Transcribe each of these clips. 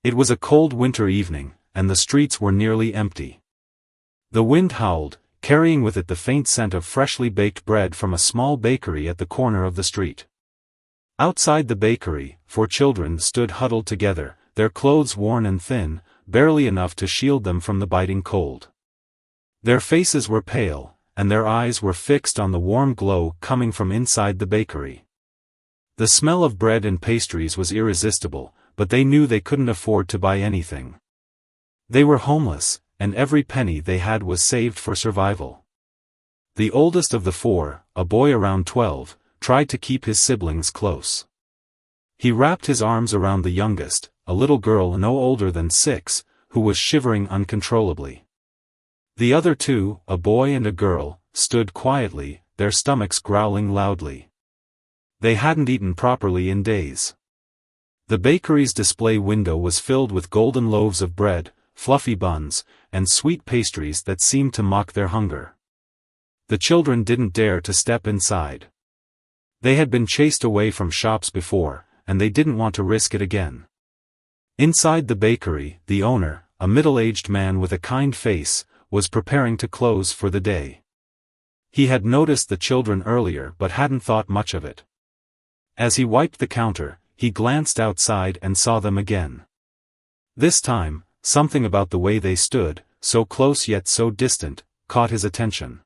It was a cold winter evening, and the streets were nearly empty. The wind howled, carrying with it the faint scent of freshly baked bread from a small bakery at the corner of the street. Outside the bakery, 4 children stood huddled together, their clothes worn and thin, barely enough to shield them from the biting cold. Their faces were pale, and their eyes were fixed on the warm glow coming from inside the bakery. The smell of bread and pastries was irresistible, but they knew they couldn't afford to buy anything. They were homeless, and every penny they had was saved for survival. The oldest of the 4, a boy around 12, tried to keep his siblings close. He wrapped his arms around the youngest, a little girl no older than 6, who was shivering uncontrollably. The other 2, a boy and a girl, stood quietly, their stomachs growling loudly. They hadn't eaten properly in days. The bakery's display window was filled with golden loaves of bread, fluffy buns, and sweet pastries that seemed to mock their hunger. The children didn't dare to step inside. They had been chased away from shops before, and they didn't want to risk it again. Inside the bakery, the owner, a middle-aged man with a kind face, was preparing to close for the day. He had noticed the children earlier but hadn't thought much of it. As he wiped the counter, he glanced outside and saw them again. This time, something about the way they stood, so close yet so distant, caught his attention.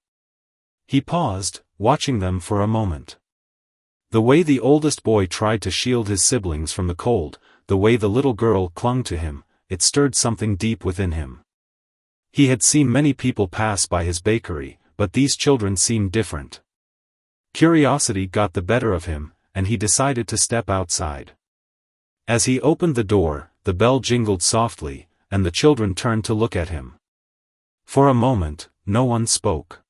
He paused, watching them for a moment. The way the oldest boy tried to shield his siblings from the cold, the way the little girl clung to him, it stirred something deep within him. He had seen many people pass by his bakery, but these children seemed different. Curiosity got the better of him, and he decided to step outside. As he opened the door, the bell jingled softly, and the children turned to look at him. For a moment, no one spoke.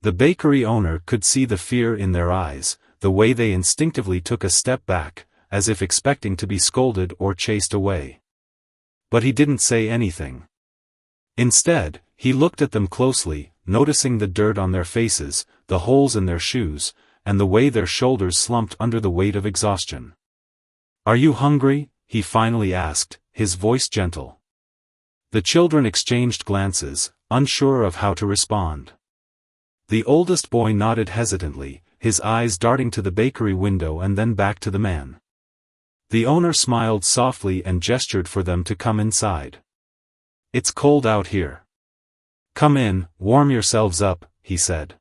The bakery owner could see the fear in their eyes, the way they instinctively took a step back, as if expecting to be scolded or chased away. But he didn't say anything. Instead, he looked at them closely, noticing the dirt on their faces, the holes in their shoes, and the way their shoulders slumped under the weight of exhaustion. "Are you hungry?" he finally asked, his voice gentle. The children exchanged glances, unsure of how to respond. The oldest boy nodded hesitantly, his eyes darting to the bakery window and then back to the man. The owner smiled softly and gestured for them to come inside. "It's cold out here. Come in, warm yourselves up," he said.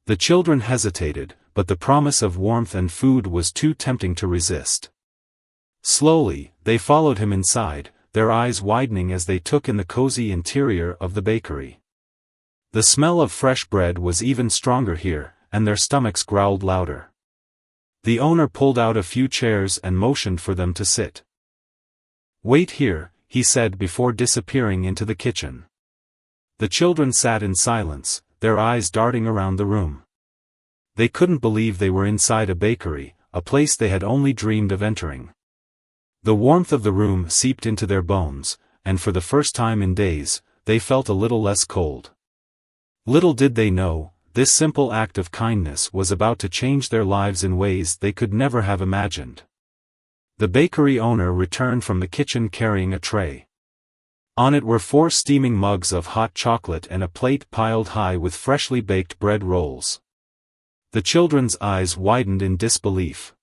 The children hesitated, but the promise of warmth and food was too tempting to resist. Slowly, they followed him inside, their eyes widening as they took in the cozy interior of the bakery. The smell of fresh bread was even stronger here, and their stomachs growled louder. The owner pulled out a few chairs and motioned for them to sit. "Wait here," he said before disappearing into the kitchen. The children sat in silence, their eyes darting around the room. They couldn't believe they were inside a bakery, a place they had only dreamed of entering. The warmth of the room seeped into their bones, and for the first time in days, they felt a little less cold. Little did they know, this simple act of kindness was about to change their lives in ways they could never have imagined. The bakery owner returned from the kitchen carrying a tray. On it were 4 steaming mugs of hot chocolate and a plate piled high with freshly baked bread rolls. The children's eyes widened in disbelief.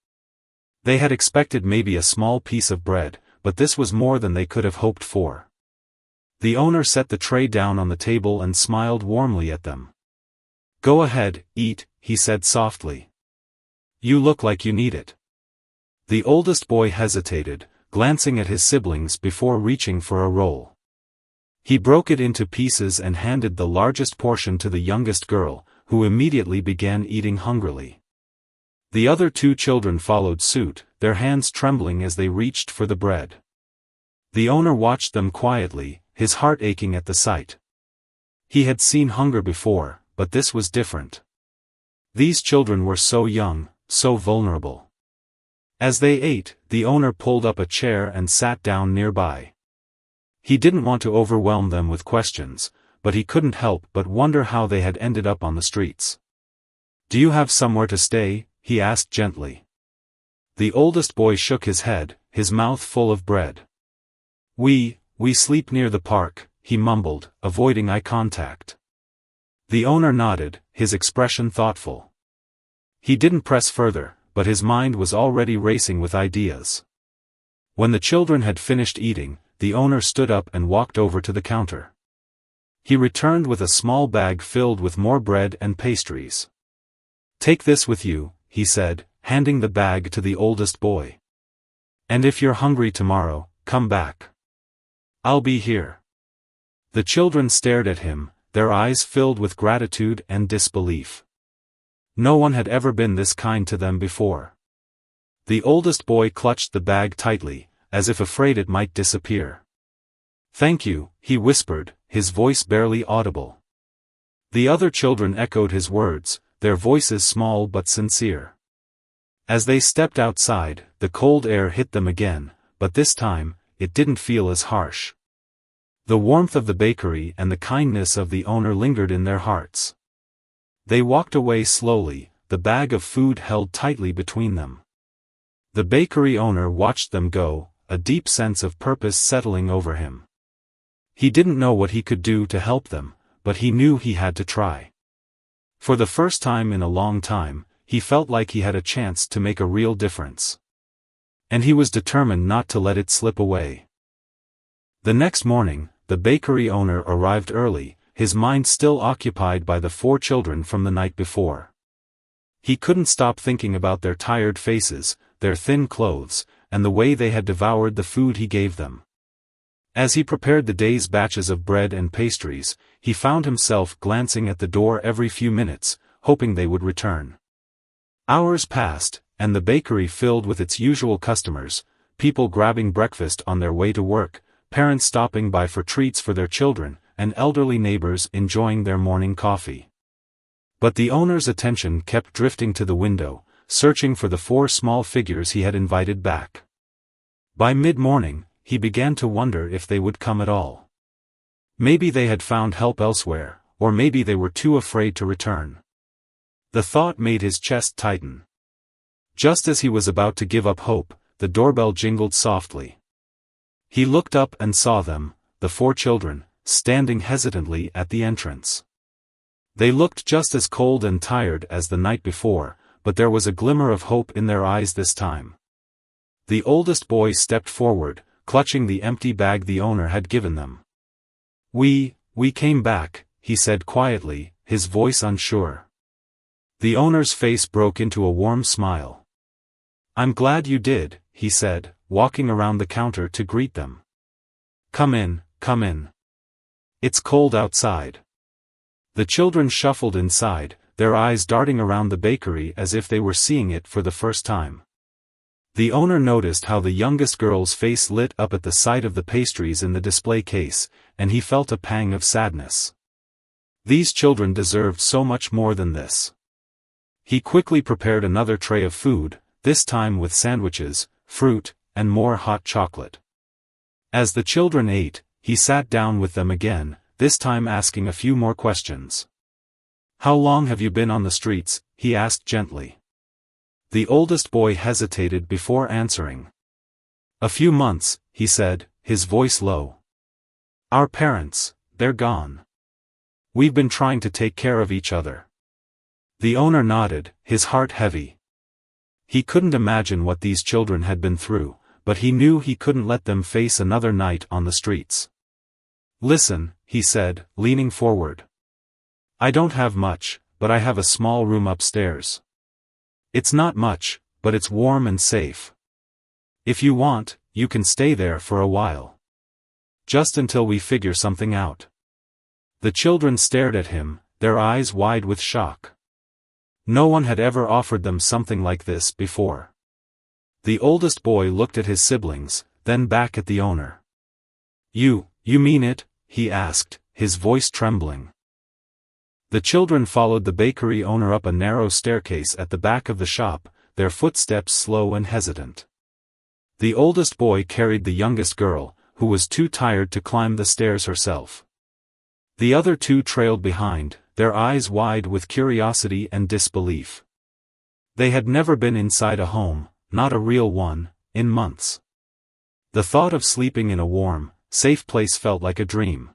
They had expected maybe a small piece of bread, but this was more than they could have hoped for. The owner set the tray down on the table and smiled warmly at them. "Go ahead, eat," he said softly. "You look like you need it." The oldest boy hesitated, glancing at his siblings before reaching for a roll. He broke it into pieces and handed the largest portion to the youngest girl, who immediately began eating hungrily. The other 2 children followed suit, their hands trembling as they reached for the bread. The owner watched them quietly, his heart aching at the sight. He had seen hunger before, but this was different. These children were so young, so vulnerable. As they ate, the owner pulled up a chair and sat down nearby. He didn't want to overwhelm them with questions, but he couldn't help but wonder how they had ended up on the streets. "Do you have somewhere to stay?" he asked gently. The oldest boy shook his head, his mouth full of bread. We sleep near the park," he mumbled, avoiding eye contact. The owner nodded, his expression thoughtful. He didn't press further, but his mind was already racing with ideas. When the children had finished eating, the owner stood up and walked over to the counter. He returned with a small bag filled with more bread and pastries. "Take this with you," he said, handing the bag to the oldest boy. "And if you're hungry tomorrow, come back. I'll be here." The children stared at him, their eyes filled with gratitude and disbelief. No one had ever been this kind to them before. The oldest boy clutched the bag tightly, as if afraid it might disappear. "Thank you," he whispered, his voice barely audible. The other children echoed his words, their voices small but sincere. As they stepped outside, the cold air hit them again, but this time, it didn't feel as harsh. The warmth of the bakery and the kindness of the owner lingered in their hearts. They walked away slowly, the bag of food held tightly between them. The bakery owner watched them go, a deep sense of purpose settling over him. He didn't know what he could do to help them, but he knew he had to try. For the first time in a long time, he felt like he had a chance to make a real difference. And he was determined not to let it slip away. The next morning, the bakery owner arrived early, his mind still occupied by the 4 children from the night before. He couldn't stop thinking about their tired faces, their thin clothes, and the way they had devoured the food he gave them. As he prepared the day's batches of bread and pastries, he found himself glancing at the door every few minutes, hoping they would return. Hours passed, and the bakery filled with its usual customers, people grabbing breakfast on their way to work, parents stopping by for treats for their children, and elderly neighbors enjoying their morning coffee. But the owner's attention kept drifting to the window, searching for the 4 small figures he had invited back. By mid-morning, he began to wonder if they would come at all. Maybe they had found help elsewhere, or maybe they were too afraid to return. The thought made his chest tighten. Just as he was about to give up hope, the doorbell jingled softly. He looked up and saw them, the 4 children, standing hesitantly at the entrance. They looked just as cold and tired as the night before, but there was a glimmer of hope in their eyes this time. The oldest boy stepped forward, clutching the empty bag the owner had given them. We came back," he said quietly, his voice unsure. The owner's face broke into a warm smile. "I'm glad you did," he said, walking around the counter to greet them. Come in. It's cold outside." The children shuffled inside, their eyes darting around the bakery as if they were seeing it for the first time. The owner noticed how the youngest girl's face lit up at the sight of the pastries in the display case, and he felt a pang of sadness. These children deserved so much more than this. He quickly prepared another tray of food, this time with sandwiches, fruit, and more hot chocolate. As the children ate, he sat down with them again, this time asking a few more questions. "How long have you been on the streets?" he asked gently. The oldest boy hesitated before answering. "A few months," he said, his voice low. "Our parents, they're gone. We've been trying to take care of each other." The owner nodded, his heart heavy. He couldn't imagine what these children had been through, but he knew he couldn't let them face another night on the streets. "Listen," he said, leaning forward. "I don't have much, but I have a small room upstairs. It's not much, but it's warm and safe. If you want, you can stay there for a while. Just until we figure something out." The children stared at him, their eyes wide with shock. No one had ever offered them something like this before. The oldest boy looked at his siblings, then back at the owner. You mean it?" he asked, his voice trembling. The children followed the bakery owner up a narrow staircase at the back of the shop, their footsteps slow and hesitant. The oldest boy carried the youngest girl, who was too tired to climb the stairs herself. The other 2 trailed behind, their eyes wide with curiosity and disbelief. They had never been inside a home, not a real one, in months. The thought of sleeping in a warm, safe place felt like a dream.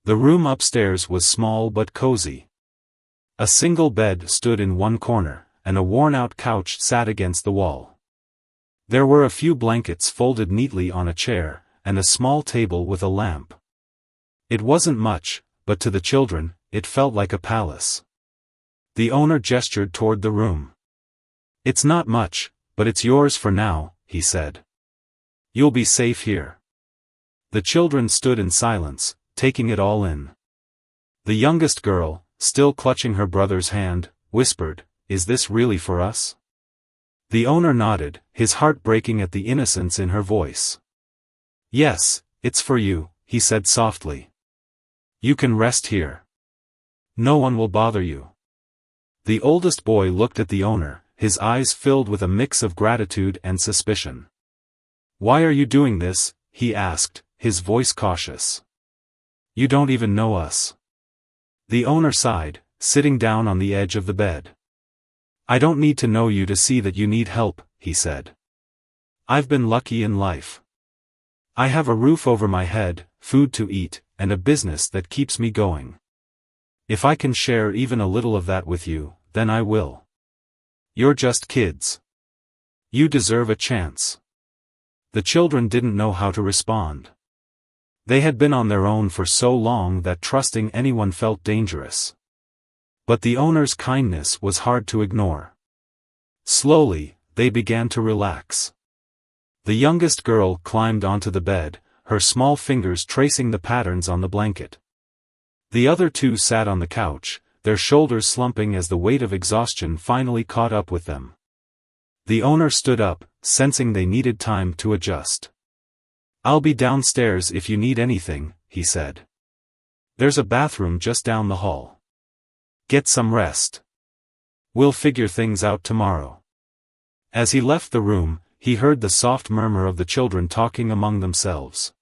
The room upstairs was small but cozy. A single bed stood in one corner, and a worn-out couch sat against the wall. There were a few blankets folded neatly on a chair, and a small table with a lamp. It wasn't much, but to the children, it felt like a palace. The owner gestured toward the room. "It's not much, but it's yours for now," he said. "You'll be safe here." The children stood in silence, taking it all in. The youngest girl, still clutching her brother's hand, whispered, "Is this really for us?" The owner nodded, his heart breaking at the innocence in her voice. "Yes, it's for you," he said softly. "You can rest here. No one will bother you." The oldest boy looked at the owner, his eyes filled with a mix of gratitude and suspicion. "Why are you doing this?" he asked, his voice cautious. "You don't even know us." The owner sighed, sitting down on the edge of the bed. "I don't need to know you to see that you need help," he said. "I've been lucky in life. I have a roof over my head, food to eat, and a business that keeps me going. If I can share even a little of that with you, then I will. You're just kids. You deserve a chance." The children didn't know how to respond. They had been on their own for so long that trusting anyone felt dangerous. But the owner's kindness was hard to ignore. Slowly, they began to relax. The youngest girl climbed onto the bed, her small fingers tracing the patterns on the blanket. The other two sat on the couch, their shoulders slumping as the weight of exhaustion finally caught up with them. The owner stood up, sensing they needed time to adjust. "I'll be downstairs if you need anything," he said. "There's a bathroom just down the hall. Get some rest. We'll figure things out tomorrow." As he left the room, he heard the soft murmur of the children talking among themselves.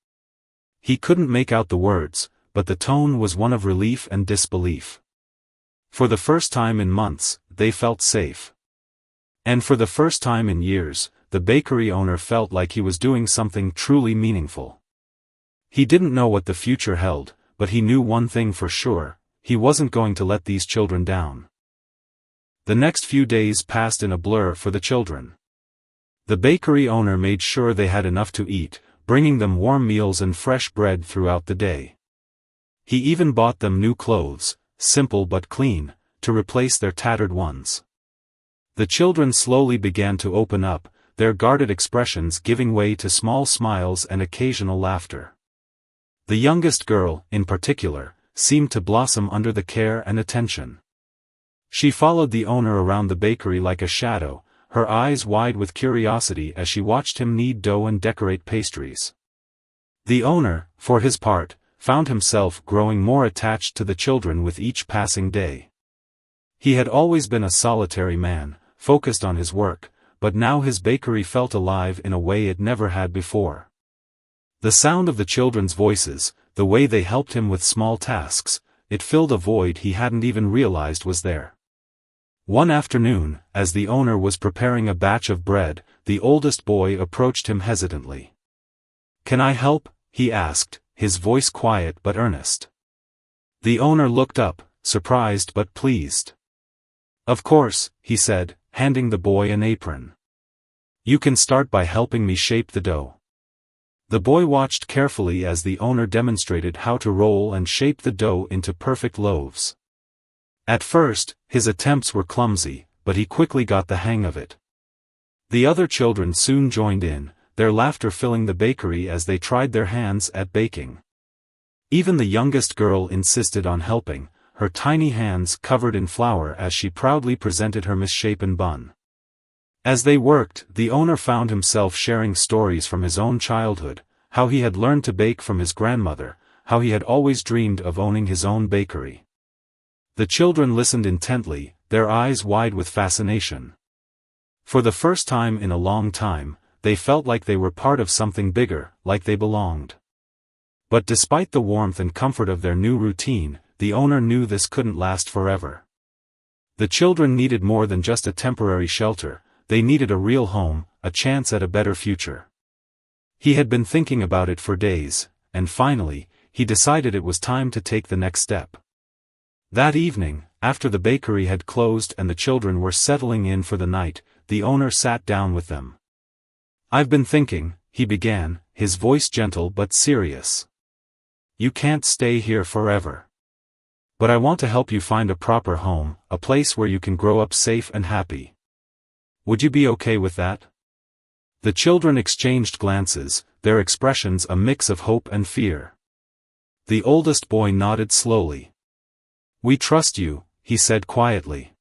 He couldn't make out the words, but the tone was one of relief and disbelief. For the first time in months, they felt safe. And for the first time in years, the bakery owner felt like he was doing something truly meaningful. He didn't know what the future held, but he knew one thing for sure: he wasn't going to let these children down. The next few days passed in a blur for the children. The bakery owner made sure they had enough to eat, bringing them warm meals and fresh bread throughout the day. He even bought them new clothes, simple but clean, to replace their tattered ones. The children slowly began to open up, their guarded expressions giving way to small smiles and occasional laughter. The youngest girl, in particular, seemed to blossom under the care and attention. She followed the owner around the bakery like a shadow, her eyes wide with curiosity as she watched him knead dough and decorate pastries. The owner, for his part, found himself growing more attached to the children with each passing day. He had always been a solitary man, focused on his work, but now his bakery felt alive in a way it never had before. The sound of the children's voices, the way they helped him with small tasks, it filled a void he hadn't even realized was there. One afternoon, as the owner was preparing a batch of bread, the oldest boy approached him hesitantly. "Can I help?" he asked, his voice quiet but earnest. The owner looked up, surprised but pleased. "Of course," he said, handing the boy an apron. "You can start by helping me shape the dough." The boy watched carefully as the owner demonstrated how to roll and shape the dough into perfect loaves. At first, his attempts were clumsy, but he quickly got the hang of it. The other children soon joined in, their laughter filling the bakery as they tried their hands at baking. Even the youngest girl insisted on helping, her tiny hands covered in flour as she proudly presented her misshapen bun. As they worked, the owner found himself sharing stories from his own childhood, how he had learned to bake from his grandmother, how he had always dreamed of owning his own bakery. The children listened intently, their eyes wide with fascination. For the first time in a long time, they felt like they were part of something bigger, like they belonged. But despite the warmth and comfort of their new routine, the owner knew this couldn't last forever. The children needed more than just a temporary shelter, they needed a real home, a chance at a better future. He had been thinking about it for days, and finally, he decided it was time to take the next step. That evening, after the bakery had closed and the children were settling in for the night, the owner sat down with them. "I've been thinking," he began, his voice gentle but serious. "You can't stay here forever. But I want to help you find a proper home, a place where you can grow up safe and happy. Would you be okay with that?" The children exchanged glances, their expressions a mix of hope and fear. The oldest boy nodded slowly. "We trust you," he said quietly.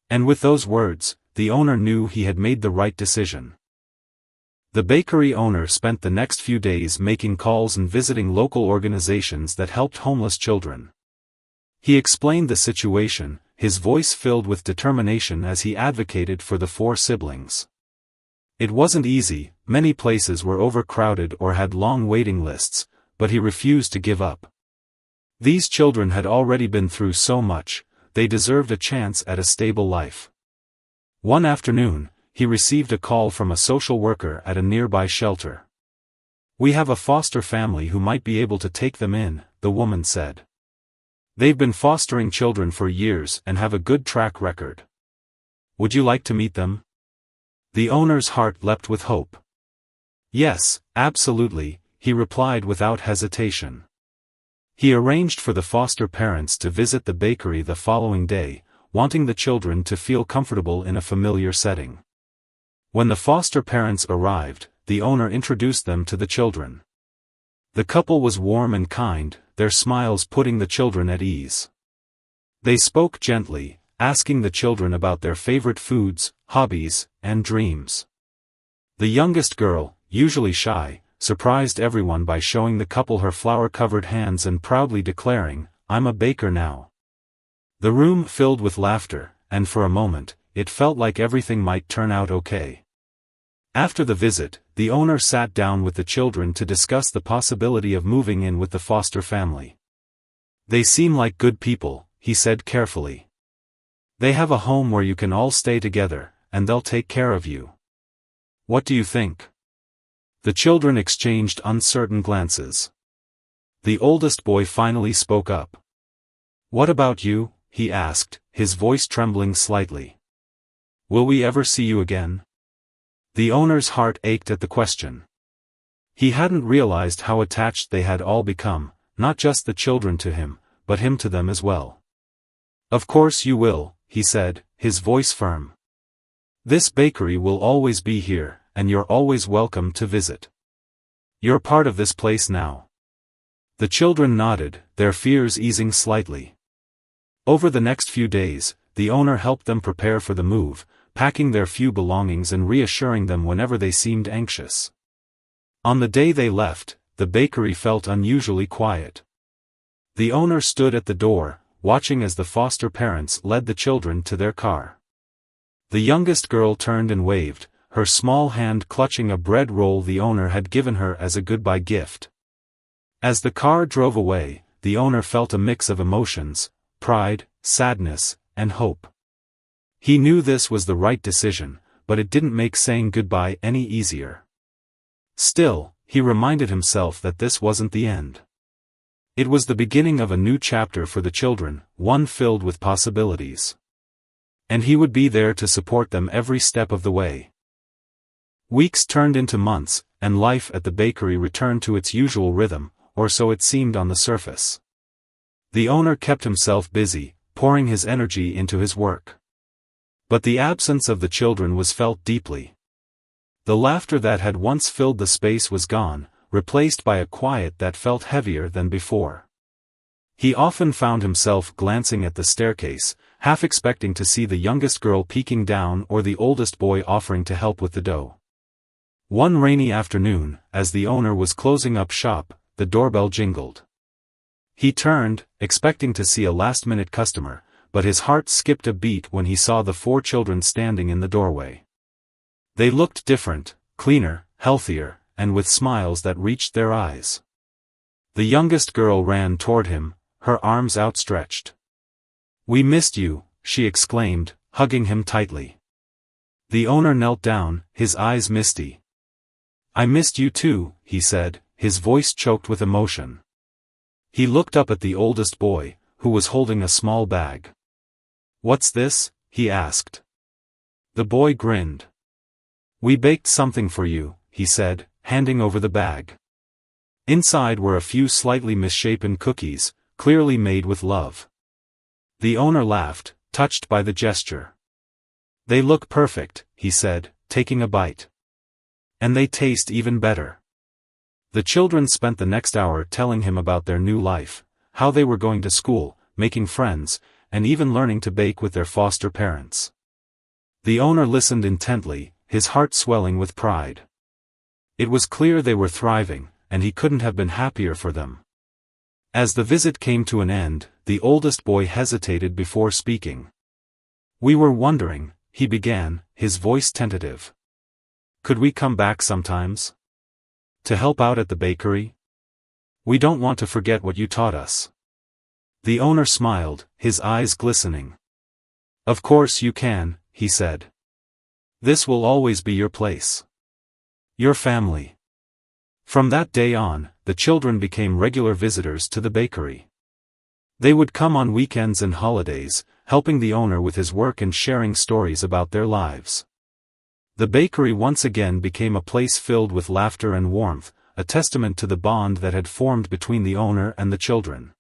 And with those words, the owner knew he had made the right decision. The bakery owner spent the next few days making calls and visiting local organizations that helped homeless children. He explained the situation, his voice filled with determination as he advocated for the 4 siblings. It wasn't easy, many places were overcrowded or had long waiting lists, but he refused to give up. These children had already been through so much, they deserved a chance at a stable life. One afternoon, he received a call from a social worker at a nearby shelter. "We have a foster family who might be able to take them in," the woman said. "They've been fostering children for years and have a good track record. Would you like to meet them?" The owner's heart leapt with hope. "Yes, absolutely," he replied without hesitation. He arranged for the foster parents to visit the bakery the following day, wanting the children to feel comfortable in a familiar setting. When the foster parents arrived, the owner introduced them to the children. The couple was warm and kind, their smiles putting the children at ease. They spoke gently, asking the children about their favorite foods, hobbies, and dreams. The youngest girl, usually shy, surprised everyone by showing the couple her flower-covered hands and proudly declaring, "I'm a baker now." The room filled with laughter, and for a moment, it felt like everything might turn out okay. After the visit, the owner sat down with the children to discuss the possibility of moving in with the foster family. "They seem like good people," he said carefully. "They have a home where you can all stay together, and they'll take care of you. What do you think?" The children exchanged uncertain glances. The oldest boy finally spoke up. "What about you?" he asked, his voice trembling slightly. "Will we ever see you again?" The owner's heart ached at the question. He hadn't realized how attached they had all become, not just the children to him, but him to them as well. "Of course you will," he said, his voice firm. "This bakery will always be here, and you're always welcome to visit. You're part of this place now." The children nodded, their fears easing slightly. Over the next few days, the owner helped them prepare for the move, packing their few belongings and reassuring them whenever they seemed anxious. On the day they left, the bakery felt unusually quiet. The owner stood at the door, watching as the foster parents led the children to their car. The youngest girl turned and waved, her small hand clutching a bread roll the owner had given her as a goodbye gift. As the car drove away, the owner felt a mix of emotions, pride, sadness, and hope. He knew this was the right decision, but it didn't make saying goodbye any easier. Still, he reminded himself that this wasn't the end. It was the beginning of a new chapter for the children, one filled with possibilities. And he would be there to support them every step of the way. Weeks turned into months, and life at the bakery returned to its usual rhythm, or so it seemed on the surface. The owner kept himself busy, pouring his energy into his work. But the absence of the children was felt deeply. The laughter that had once filled the space was gone, replaced by a quiet that felt heavier than before. He often found himself glancing at the staircase, half expecting to see the youngest girl peeking down or the oldest boy offering to help with the dough. One rainy afternoon, as the owner was closing up shop, the doorbell jingled. He turned, expecting to see a last-minute customer, but his heart skipped a beat when he saw the 4 children standing in the doorway. They looked different, cleaner, healthier, and with smiles that reached their eyes. The youngest girl ran toward him, her arms outstretched. "We missed you," she exclaimed, hugging him tightly. The owner knelt down, his eyes misty. "I missed you too," he said, his voice choked with emotion. He looked up at the oldest boy, who was holding a small bag. "What's this?" he asked. The boy grinned. "We baked something for you," he said, handing over the bag. Inside were a few slightly misshapen cookies, clearly made with love. The owner laughed, touched by the gesture. "They look perfect," he said, taking a bite. "And they taste even better." The children spent the next hour telling him about their new life, how they were going to school, making friends, and even learning to bake with their foster parents. The owner listened intently, his heart swelling with pride. It was clear they were thriving, and he couldn't have been happier for them. As the visit came to an end, the oldest boy hesitated before speaking. "We were wondering," he began, his voice tentative. "Could we come back sometimes? To help out at the bakery? We don't want to forget what you taught us." The owner smiled, his eyes glistening. "Of course you can," he said. "This will always be your place. Your family." From that day on, the children became regular visitors to the bakery. They would come on weekends and holidays, helping the owner with his work and sharing stories about their lives. The bakery once again became a place filled with laughter and warmth, a testament to the bond that had formed between the owner and the children.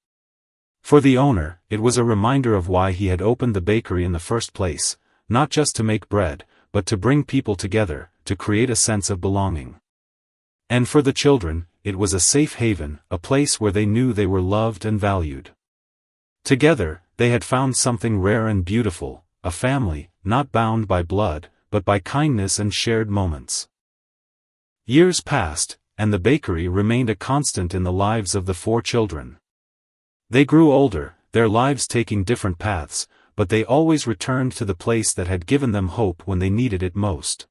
For the owner, it was a reminder of why he had opened the bakery in the first place, not just to make bread, but to bring people together, to create a sense of belonging. And for the children, it was a safe haven, a place where they knew they were loved and valued. Together, they had found something rare and beautiful, a family, not bound by blood, but by kindness and shared moments. Years passed, and the bakery remained a constant in the lives of the 4 children. They grew older, their lives taking different paths, but they always returned to the place that had given them hope when they needed it most.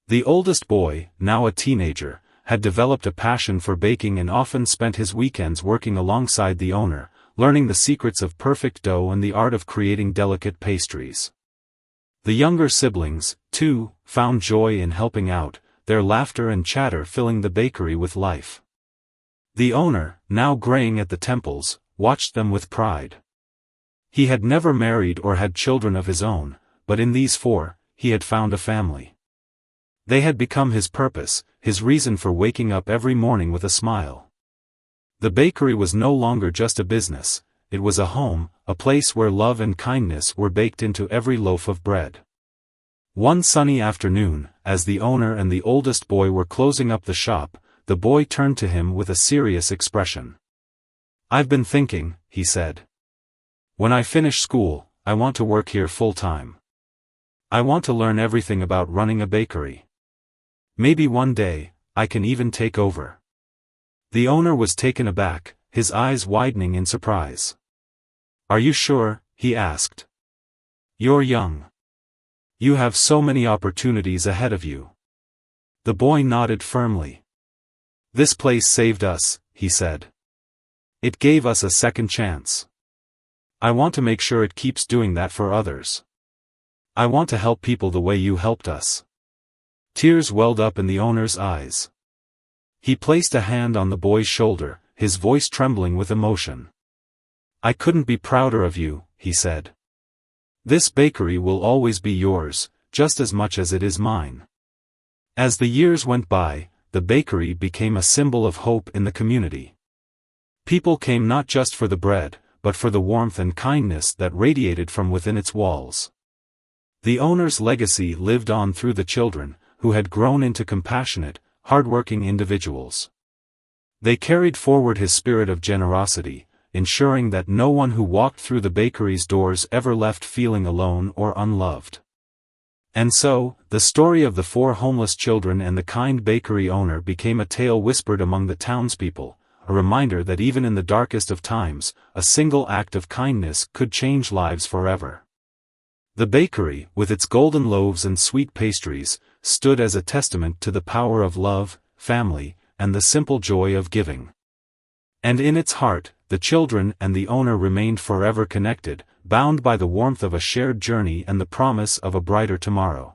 The oldest boy, now a teenager, had developed a passion for baking and often spent his weekends working alongside the owner, learning the secrets of perfect dough and the art of creating delicate pastries. The younger siblings, too, found joy in helping out, their laughter and chatter filling the bakery with life. The owner, now graying at the temples, watched them with pride. He had never married or had children of his own, but in these 4, he had found a family. They had become his purpose, his reason for waking up every morning with a smile. The bakery was no longer just a business, it was a home, a place where love and kindness were baked into every loaf of bread. One sunny afternoon, as the owner and the oldest boy were closing up the shop, the boy turned to him with a serious expression. "I've been thinking," he said. "When I finish school, I want to work here full-time. I want to learn everything about running a bakery. Maybe one day, I can even take over." The owner was taken aback, his eyes widening in surprise. "Are you sure?" he asked. "You're young. You have so many opportunities ahead of you." The boy nodded firmly. "This place saved us," he said. "It gave us a second chance. I want to make sure it keeps doing that for others. I want to help people the way you helped us." Tears welled up in the owner's eyes. He placed a hand on the boy's shoulder, his voice trembling with emotion. "I couldn't be prouder of you," he said. "This bakery will always be yours, just as much as it is mine." As the years went by, the bakery became a symbol of hope in the community. People came not just for the bread, but for the warmth and kindness that radiated from within its walls. The owner's legacy lived on through the children, who had grown into compassionate, hard-working individuals. They carried forward his spirit of generosity, ensuring that no one who walked through the bakery's doors ever left feeling alone or unloved. And so, the story of the 4 homeless children and the kind bakery owner became a tale whispered among the townspeople, a reminder that even in the darkest of times, a single act of kindness could change lives forever. The bakery, with its golden loaves and sweet pastries, stood as a testament to the power of love, family, and the simple joy of giving. And in its heart, the children and the owner remained forever connected, bound by the warmth of a shared journey and the promise of a brighter tomorrow.